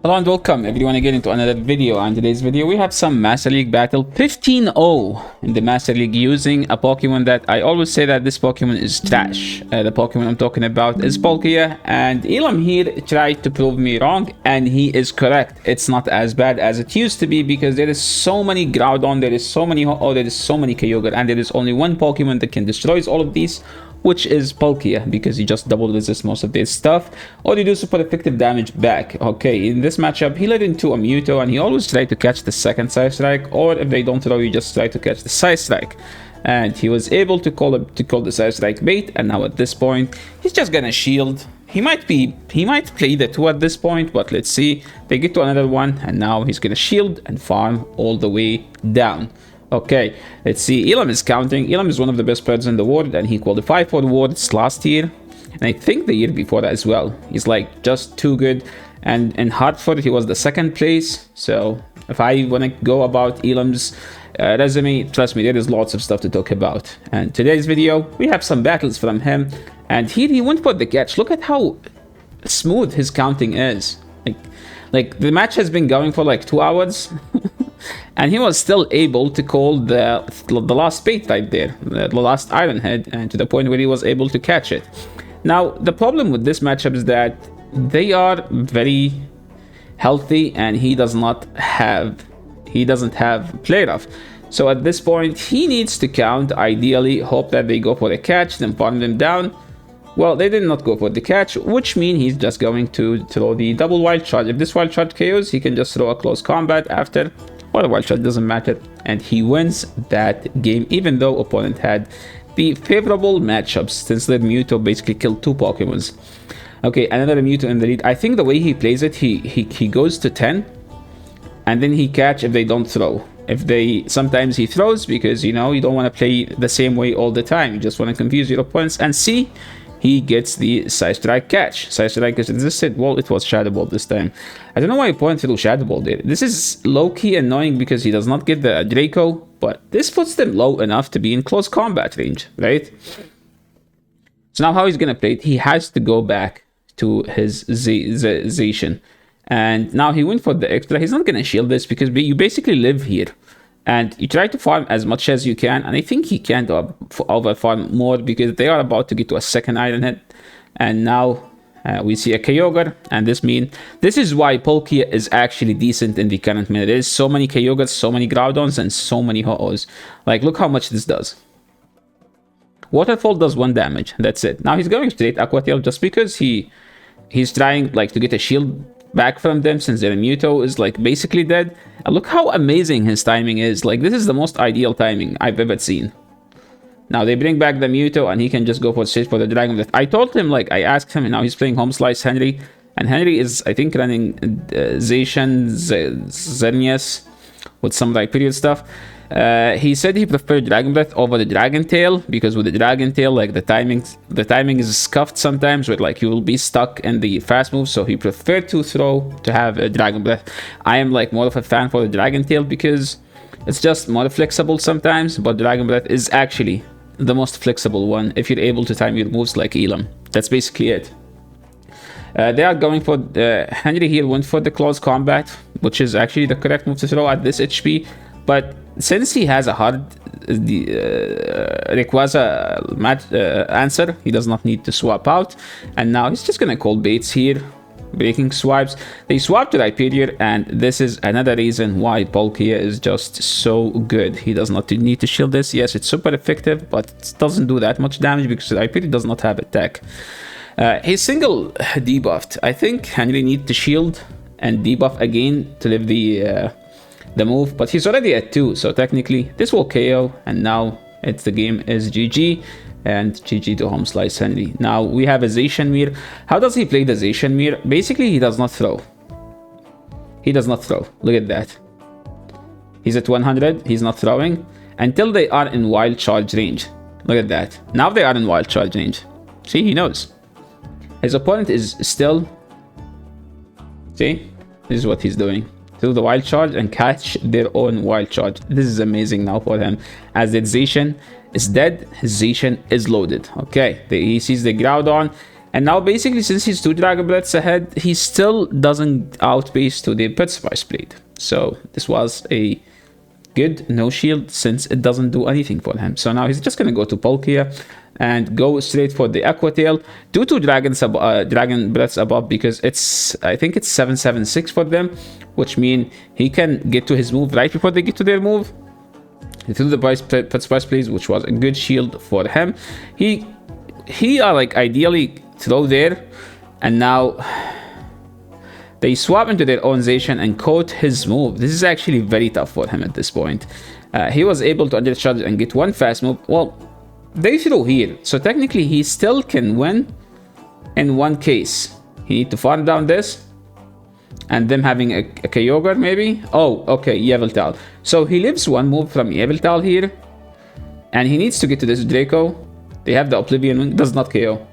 Hello and welcome everyone again into another video. And today's video we have some Master League battle 15-0 in the Master League using a Pokemon that I always say that this Pokemon is trash. The Pokemon I'm talking about is Palkia, and Ilam here tried to prove me wrong, and he is correct. It's not as bad as it used to be because there is so many Groudon, there is so many Ho-Oh, there is so many Kyogre, and there is only one Pokemon that can destroy all of these, which is Palkia, because you just double resist most of their stuff, or you do super effective damage back. Okay, in this matchup, he led into a Mewtwo, and he always tried to catch the second Side Strike, or if they don't throw, you just try to catch the Side Strike. And he was able to call the Side Strike bait, and now at this point, he's just gonna shield. He might play the 2 at this point, but let's see. They get to another one, and now he's gonna shield and farm all the way down. Okay, let's see. Ilam is counting. Ilam is one of the best players in the world, and he qualified for the Worlds last year, and I think the year before that as well. He's like just too good, and in Hartford he was the 2nd place. So if I want to go about Ilam's resume, trust me, there is lots of stuff to talk about. And today's video we have some battles from him, and here he went for the catch. Look at how smooth his counting is. Like the match has been going for like 2 hours. And he was still able to call the last bait right there, the last Iron Head, and to the point where he was able to catch it. Now, the problem with this matchup is that they are very healthy, and he doesn't have play rough. So at this point, he needs to count, ideally, hope that they go for the catch, then farm them down. Well, they did not go for the catch, which means he's just going to throw the double wild charge. If this wild charge KOs, he can just throw a close combat after, or the wild charge, doesn't matter, and he wins that game, even though opponent had the favorable matchups, since the Mewtwo basically killed 2 Pokemons. Okay, another Mewtwo in the lead. I think the way he plays it, he goes to 10, and then he catch if they don't throw. Sometimes he throws because, you know, you don't want to play the same way all the time. You just want to confuse your opponents, and see, he gets the Side Strike catch. Side Strike is resisted. Well, it was Shadow Ball this time. I don't know why opponent threw Shadow Ball there. This is low-key annoying because he does not get the Draco, but this puts them low enough to be in close combat range, right? So now how he's gonna play it, he has to go back to his Zacian. And now he went for the extra. He's not gonna shield this because you basically live here. And you try to farm as much as you can, and I think he can't over farm more because they are about to get to a 2nd Iron Head. And now we see a Kyogre, and this is why Palkia is actually decent in the current meta. There is so many Kyogres, so many Groudons, and so many Ho-Ohs. Like, look how much this does. Waterfall does 1 damage, that's it. Now he's going straight Aqua Tail just because he's trying like to get a shield back from them, since their Mewtwo is like basically dead. And look how amazing his timing is. Like, this is the most ideal timing I've ever seen. Now they bring back the Mewtwo, and he can just go straight for the Dragon Breath. I told him, like, I asked him, and now he's playing Home Slice Henry, and Henry is, I think, running Zacian, Xerneas with some like period stuff. He said he preferred Dragon Breath over the Dragon Tail because with the Dragon Tail, like the timing is scuffed sometimes, where like you will be stuck in the fast move. So he preferred to have a Dragon Breath. I am like more of a fan for the Dragon Tail because it's just more flexible sometimes, but Dragon Breath is actually the most flexible one if you're able to time your moves like Ilam. That's basically it. They are going for Henry here went for the close combat, which is actually the correct move to throw at this HP. But since he has a hard Rayquaza answer, he does not need to swap out. And now he's just gonna call baits here, breaking swipes. They swap to Rhyperior, and this is another reason why Palkia is just so good. He does not need to shield this. Yes, it's super effective, but it doesn't do that much damage because Rhyperior does not have attack. He's single debuffed. I think Henry needs to shield and debuff again to live the move, but he's already at 2, so technically this will KO, and now the game is GG, and GG to Home Slice Henry. Now we have a Zacian Mirror. How does he play the Zacian Mirror? Basically, he does not throw. He does not throw. Look at that. He's at 100. He's not throwing until they are in Wild Charge range. Look at that. Now they are in Wild Charge range. See, he knows. His opponent is still... See? This is what he's doing. To the Wild Charge and catch their own Wild Charge. This is amazing now for him, as the Zacian is dead, his Zacian is loaded. Okay, he sees the Groudon, And now basically, since he's 2 Dragon Breaths ahead, he still doesn't outpace to the Petrified Blade. So this was a good no shield since it doesn't do anything for him. So now he's just gonna go to Palkia and go straight for the Aqua Tail. Do 2 Dragon Breaths above, because I think it's 776 for them, which mean he can get to his move right before they get to their move. He threw the Petrified Blade, which was a good shield for him. He like ideally throw there, and now they swap into their own Zacian and caught his move. This is actually very tough for him at this point. He was able to undercharge and get 1 fast move. Well, they threw here, so technically he still can win in 1 case. He need to farm down this, and them having a Kyogre maybe. Oh, okay, Yveltal. So he lives 1 move from Yveltal here, and he needs to get to this Draco. They have the Oblivion Wing, does not KO.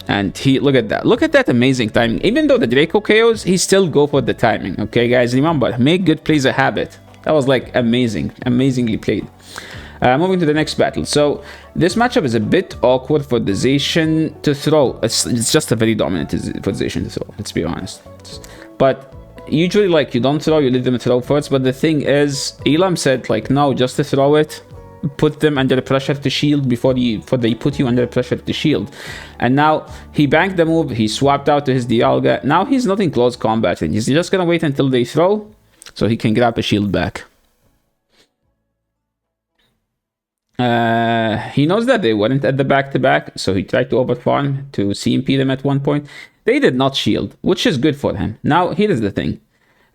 And look at that amazing timing. Even though the Draco KOs, he still go for the timing. Okay, guys, remember, make good plays a habit. That was like amazingly played. Moving to the next battle. So this matchup is a bit awkward for the Zacian to throw. It's just a very dominant for the Zacian to throw, let's be honest. But usually, like, you don't throw, you let them throw first. But the thing is, Ilam said, like, no, just to throw it, put them under pressure to shield before they put you under pressure to shield. And now he banked the move, he swapped out to his Dialga. Now he's not in close combat, and he's just gonna wait until they throw so he can grab a shield back. He knows that they weren't at the back-to-back, so he tried to overfarm to CMP them at one point. They did not shield, which is good for him. Now, here is the thing.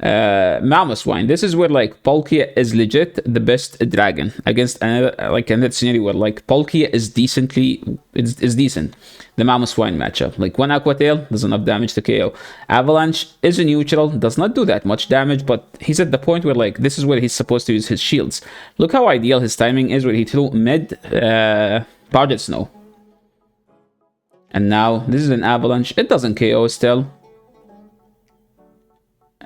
Mamoswine. This is where, like, Palkia is legit the best dragon against another scenario where, like, Palkia is decent. The Mamoswine matchup, like, 1 Aqua Tail does enough damage to KO. Avalanche is a neutral, does not do that much damage, but he's at the point where, like, this is where he's supposed to use his shields. Look how ideal his timing is, where he threw mid Powdered Snow. And now this is an Avalanche. It doesn't KO still.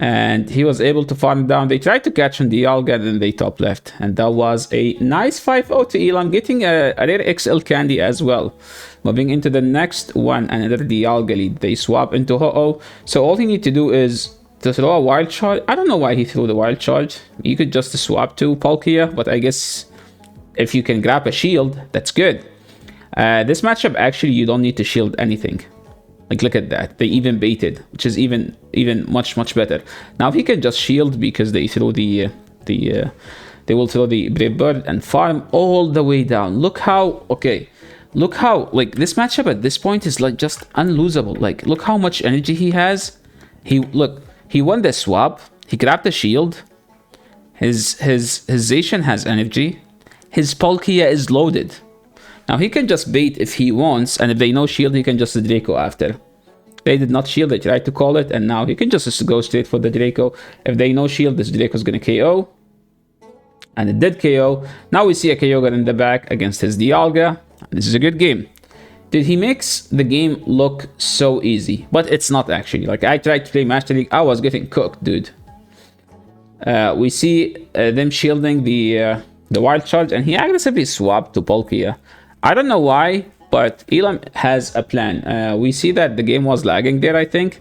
And he was able to farm down. They tried to catch on Dialga, and then they top left. And that was a nice 5-0 to Ilam, getting a rare XL candy as well. Moving into the next one, another Dialga lead. They swap into Ho-Oh. So all he need to do is to throw a Wild Charge. I don't know why he threw the Wild Charge. You could just swap to Palkia, but I guess if you can grab a shield, that's good. This matchup, actually, you don't need to shield anything. Like, look at that. They even baited, which is even much better. Now he can just shield because they throw they will throw the Brave Bird and farm all the way down. Look how like this matchup at this point is like just unlosable. Like, look how much energy he has. He won the swap. He grabbed the shield. His Zacian has energy. His Palkia is loaded. Now he can just bait if he wants, and if they no shield, he can just Draco after. They did not shield, they tried to call it, and now he can just go straight for the Draco. If they no shield, this Draco is gonna KO. And it did KO. Now we see a Kyogre in the back against his Dialga. This is a good game. Did he makes the game look so easy? But it's not actually. Like, I tried to play Master League, I was getting cooked, dude. We see them shielding the Wild Charge, and he aggressively swapped to Palkia. I don't know why, but Ilam has a plan. We see that the game was lagging there, I think.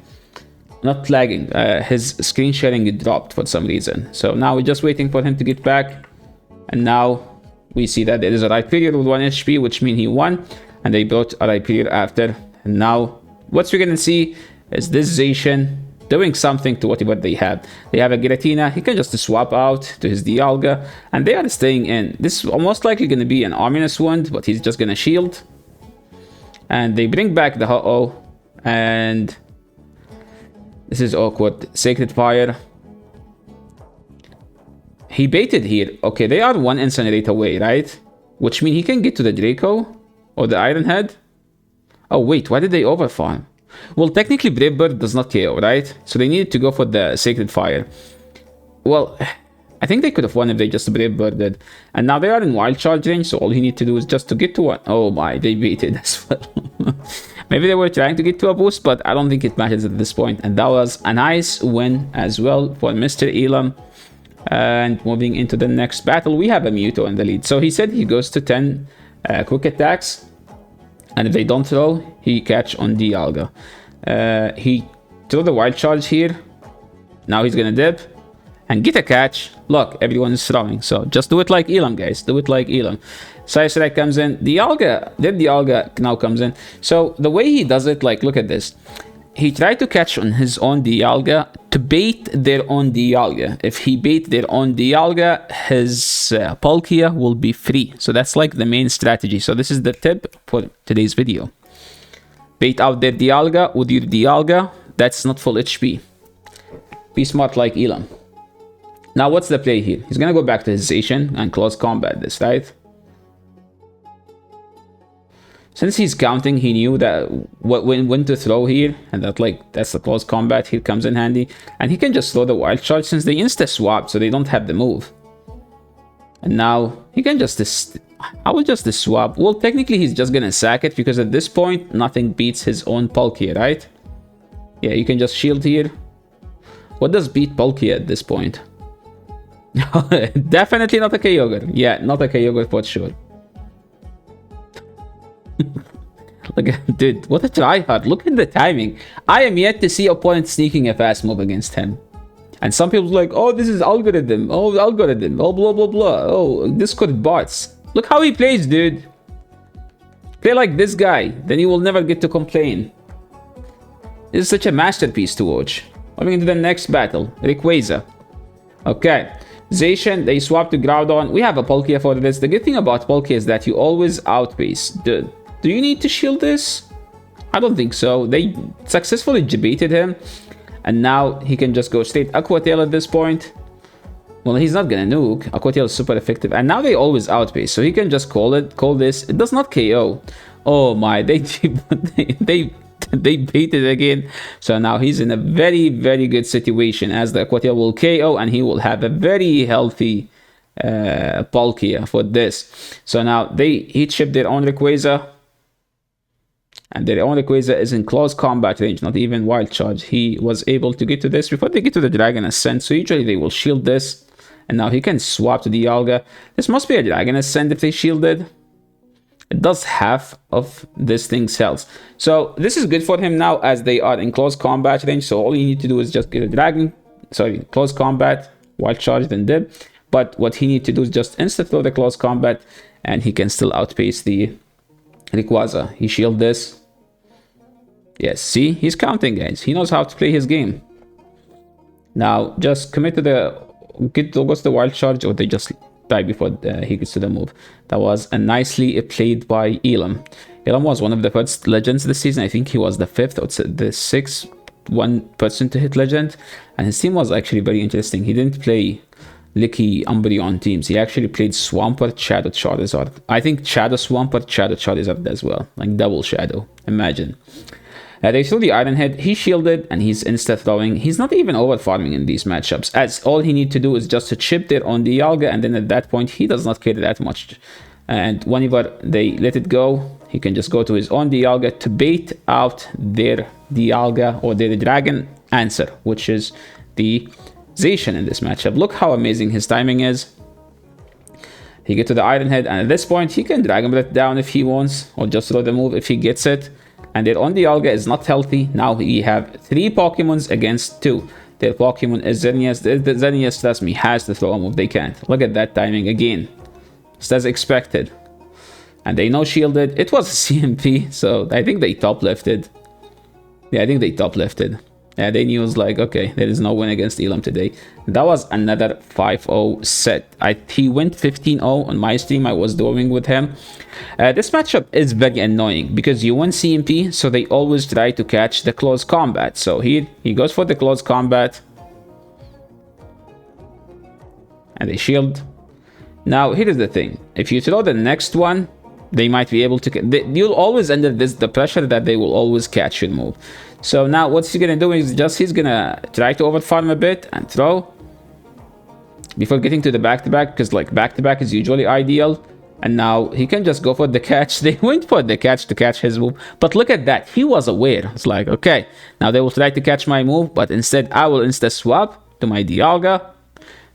Not lagging, his screen sharing dropped for some reason. So now we're just waiting for him to get back. And now we see that there is a Rhyperior with 1 HP, which means he won. And they brought a Rhyperior after. And now what we're gonna see is this Zacian doing something to whatever they have. They have a Giratina. He can just swap out to his Dialga, and they are staying in. This is almost likely going to be an Ominous Wound, but he's just going to shield. And they bring back the Ho-Oh, and this is awkward. Sacred Fire. He baited here. Okay, they are 1 Incinerate away, right? Which means he can get to the Draco or the Iron Head. Oh wait, why did they overfarm? Well, technically Brave Bird does not KO, right? So they needed to go for the Sacred Fire. Well, I think they could have won if they just Brave Birded. And now they are in Wild Charge range, so all you need to do is just to get to one. Oh my, they baited as well. Maybe they were trying to get to a boost, but I don't think it matters at this point. And that was a nice win as well for Mr. Ilam. And moving into the next battle, we have a Mewtwo in the lead. So he said he goes to 10 quick attacks. And if they don't throw, he catch on Dialga. He throw the wild charge here. Now he's gonna dip and get a catch. Look, everyone is throwing. So just do it like Ilam, guys. Do it like Ilam. Side strike comes in. Dialga now comes in. So the way he does it, like, look at this. He tried to catch on his own Dialga to bait their own Dialga. If he bait their own Dialga, his Palkia will be free. So that's like the main strategy. So this is the tip for today's video. Bait out their Dialga with your Dialga. That's not full HP. Be smart like Ilam. Now what's the play here? He's gonna go back to his Zacian and close combat this, right? Since he's counting, he knew that when to throw here, and that's the close combat here comes in handy. And he can just throw the wild charge since they insta swap, so they don't have the move. And now he can just I will just swap. Well, technically he's just gonna sack it because at this point nothing beats his own Palkia, right? Yeah, you can just shield here. What does beat Palkia at this point? Definitely not a Kyogre. Yeah, not a Kyogre for sure. Look at, dude, what a tryhard. Look at the timing. I am yet to see opponent sneaking a fast move against him. And some people like, oh, this is algorithm. Oh, algorithm. Oh, blah, blah, blah. Oh, Discord bots. Look how he plays, dude. Play like this guy. Then you will never get to complain. This is such a masterpiece to watch. Moving into the next battle. Rayquaza. Okay. Zacian, they swap to Groudon. We have a Palkia for this. The good thing about Palkia is that you always outpace. Dude, do you need to shield this? I don't think so. They successfully debated him. And now he can just go straight Aqua Tail at this point. Well, he's not gonna nuke. Aqua Tail is super effective. And now they always outpace. So he can just call this. It does not KO. Oh my, they baited again. So now he's in a very, very good situation as the Aqua Tail will KO and he will have a very healthy Palkia for this. So now they heat ship their own Rayquaza. And their own Rayquaza is in close combat range, not even wild charge. He was able to get to this before they get to the Dragon Ascent. So usually they will shield this. And now he can swap to Dialga. This must be a Dragon Ascent if they shielded. It does half of this thing's health. So this is good for him now as they are in close combat range. So all you need to do is just get a dragon. Sorry, close combat, wild charge, then dip. But what he needs to do is just insta throw the close combat. And he can still outpace the Rayquaza. He shield this. Yes, see? He's counting, guys. He knows how to play his game. Now, just commit to the... What's the wild charge? Or they just... die before he gets to the move. That was a nicely played by Ilam. Ilam was one of the first legends this season. I think he was the 5th or the 6th person to hit legend. And his team was actually very interesting. He didn't play Licky, Umbreon teams. He actually played Swampert, Shadow, Charizard. I think Shadow Swampert, Shadow, Charizard as well. Like double Shadow. Imagine. They threw the Iron Head, he shielded, and he's insta-throwing. He's not even over-farming in these matchups, as all he needs to do is just to chip there on Dialga, and then at that point, he does not care that much. And whenever they let it go, he can just go to his own Dialga to bait out their Dialga or their Dragon answer, which is the Zacian in this matchup. Look how amazing his timing is. He gets to the Iron Head, and at this point, he can Dragon Breath down if he wants, or just throw the move if he gets it. And their own Dialga is not healthy. Now we have 3 Pokemons against 2. Their Pokemon is Xerneas. The Xerneas, trust me, has to throw a move. They can't. Look at that timing again. Just as expected. And they know shielded. It was a CMP, so I think they top lifted. Yeah, I think they top lifted. Yeah, they knew it was like, okay, there is no win against Ilam today. That was another 5-0 set. He went 15-0 on my stream. I was doing with him. This matchup is very annoying because you win CMP, so they always try to catch the close combat. So here, he goes for the close combat. And they shield. Now, here is the thing. If you throw the next one, they might be able to... You'll always under the pressure that they will always catch your move. So now what's he gonna do is just he's gonna try to overfarm a bit and throw before getting to the back-to-back, because like back-to-back is usually ideal. And now he can just go for the catch. They went for the catch to catch his move, but look at that, he was aware. It's like, okay, now they will try to catch my move, but instead I will insta swap to my Dialga,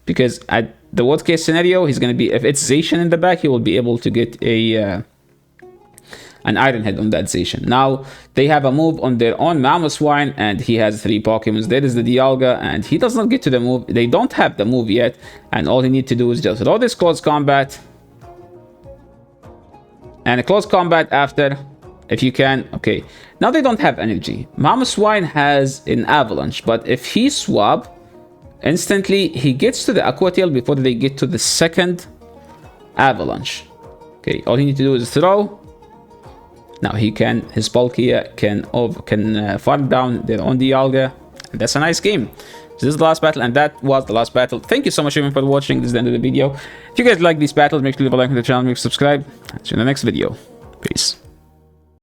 because at the worst case scenario, he's gonna be, if it's Zacian in the back, he will be able to get a an Iron Head on that station. Now they have a move on their own Mamoswine, and he has 3 Pokemons. There is the Dialga, and he does not get to the move. They don't have the move yet, and all he needs to do is just throw this close combat. And a close combat after, if you can. Okay, now they don't have energy. Mamoswine has an Avalanche, but if he swap, instantly he gets to the Aqua Tail before they get to the second Avalanche. Okay, all he needs to do is throw. Now he can, his Palkia can farm down their own Dialga. And that's a nice game. So this is the last battle, and that was the last battle. Thank you so much everyone for watching. This is the end of the video. If you guys like these battles, make sure to leave a like on the channel, make sure to subscribe. See you in the next video. Peace.